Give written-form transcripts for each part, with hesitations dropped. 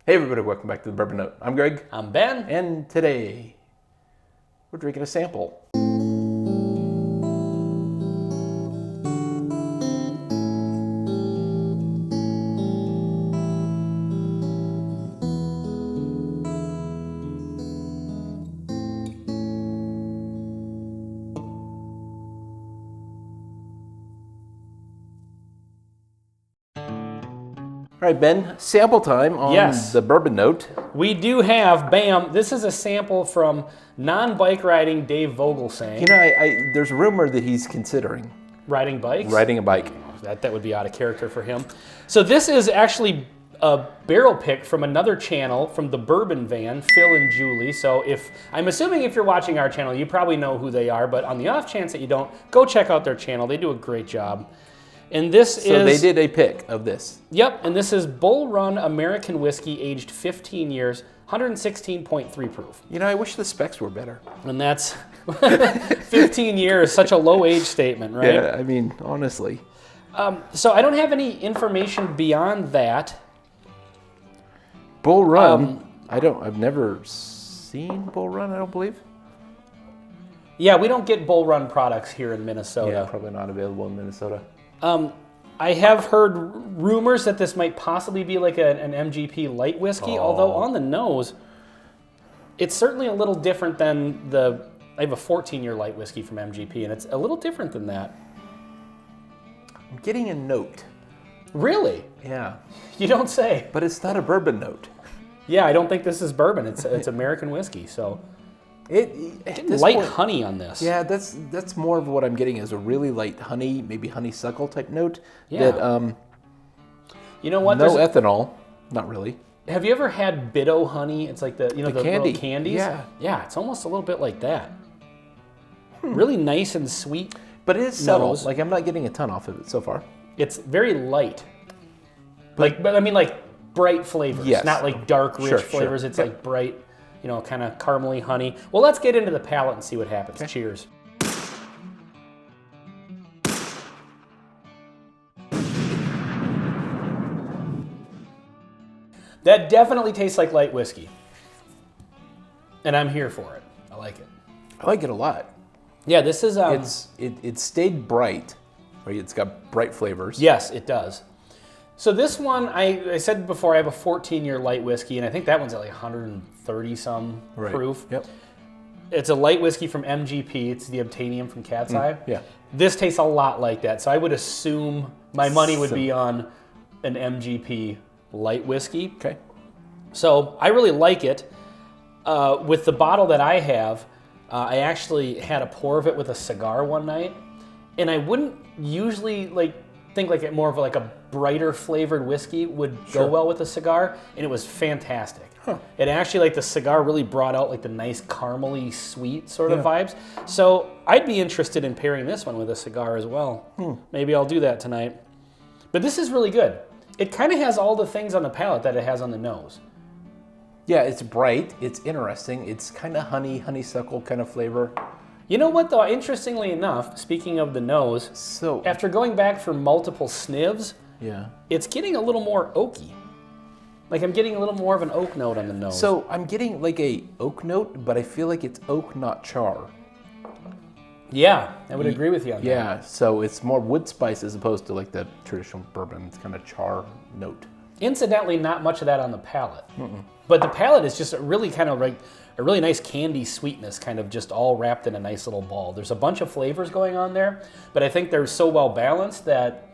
Hey everybody, welcome back to the Bourbon Note. I'm Greg. I'm Ben. And today, we're drinking a sample. All right, Ben, sample time on the Bourbon Note. We do have, bam, this is a sample from non-bike riding Dave Vogelsang. You know, there's a rumor that he's considering Riding bikes? riding a bike. That would be out of character for him. So this is actually a barrel pick from another channel, from the Bourbon van, Phil and Julie. So I'm assuming if you're watching our channel, you probably know who they are, but on the off chance that you don't, go check out their channel. They do a great job. And So they did a pick of this. Yep, and this is Bull Run American whiskey, aged 15 years, 116.3 proof. You know, I wish the specs were better. And that's 15 years, such a low age statement, right? Yeah, I mean, honestly. So I don't have any information beyond that. Bull Run, I've never seen Bull Run, I don't believe. Yeah, we don't get Bull Run products here in Minnesota. Yeah, probably not available in Minnesota. I have heard rumors that this might possibly be like an MGP light whiskey, although on the nose, it's certainly a little different than I have a 14-year light whiskey from MGP, and it's a little different than that. I'm getting a note. Really? Yeah. You don't say. But it's not a bourbon note. Yeah, I don't think this is bourbon. It's American whiskey, so. Getting light honey on this. Yeah, that's more of what I'm getting is a really light honey, maybe honeysuckle type note. Yeah. That, you know what? No ethanol, not really. Have you ever had Bitto honey? It's like the candy. little candies. Yeah. Yeah, it's almost a little bit like that. Really nice and sweet. But it is subtle. Nose. Like I'm not getting a ton off of it so far. It's very light. But I mean like bright flavors. Yes. Not like dark, rich flavors. It's like bright, kind of caramely honey. Well, let's get into the palate and see what happens. Okay. Cheers. That definitely tastes like light whiskey. And I'm here for it. I like it. I like it a lot. Yeah, this is... It stayed bright. Right? It's got bright flavors. Yes, it does. So this one, I said before, I have a 14-year light whiskey, and I think that one's at like 130-some proof. Yep. It's a light whiskey from MGP. It's the Obtainium from Cat's Eye. Yeah. This tastes a lot like that, so I would assume my money would be on an MGP light whiskey. Okay. So I really like it. With the bottle that I have, I actually had a pour of it with a cigar one night, and I wouldn't usually think like more of like a brighter flavored whiskey would go well with a cigar, and it was fantastic. Huh. It actually, the cigar really brought out like the nice caramely sweet sort of vibes. So I'd be interested in pairing this one with a cigar as well. Maybe I'll do that tonight. But this is really good. It kind of has all the things on the palate that it has on the nose. Yeah, it's bright, it's interesting, it's kind of honeysuckle kind of flavor. You know what, though? Interestingly enough, speaking of the nose, after going back for multiple sniffs, it's getting a little more oaky. Like I'm getting a little more of an oak note on the nose. So I'm getting like a oak note, but I feel like it's oak, not char. Yeah, I would agree with you on that. Yeah, so it's more wood spice as opposed to like the traditional bourbon. It's kind of char note. Incidentally, not much of that on the palate. But the palate is just really kind of like a really nice candy sweetness, kind of just all wrapped in a nice little ball. There's a bunch of flavors going on there, but I think they're so well balanced that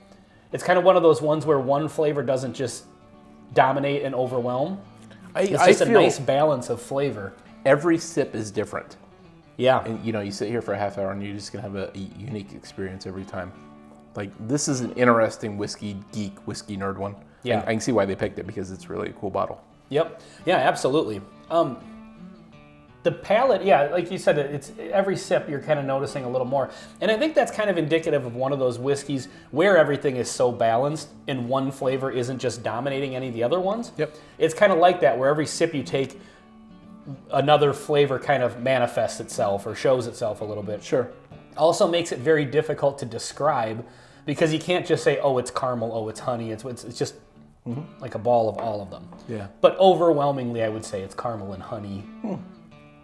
it's kind of one of those ones where one flavor doesn't just dominate and overwhelm. It's just a nice balance of flavor. Every sip is different. Yeah. And you sit here for a half hour and you're just gonna have a unique experience every time. Like this is an interesting whiskey geek, whiskey nerd one. Yeah. I can see why they picked it because it's really a cool bottle. Yep. Yeah, absolutely. The palate, like you said, it's every sip you're kind of noticing a little more. And I think that's kind of indicative of one of those whiskeys where everything is so balanced and one flavor isn't just dominating any of the other ones. Yep. It's kind of like that where every sip you take, another flavor kind of manifests itself or shows itself a little bit. Sure. Also makes it very difficult to describe because you can't just say, oh, it's caramel, oh, it's honey. It's just like a ball of all of them. Yeah. But overwhelmingly, I would say it's caramel and honey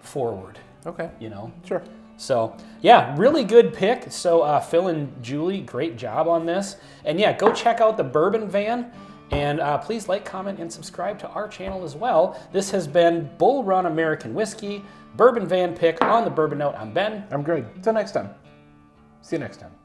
forward. Okay. You know. Sure. So yeah, really good pick. So Phil and Julie, great job on this. And yeah, go check out the Bourbon Van. And please like, comment, and subscribe to our channel as well. This has been Bull Run American Whiskey, Bourbon Van pick on the Bourbon Note. I'm Ben. I'm Greg. Until next time. See you next time.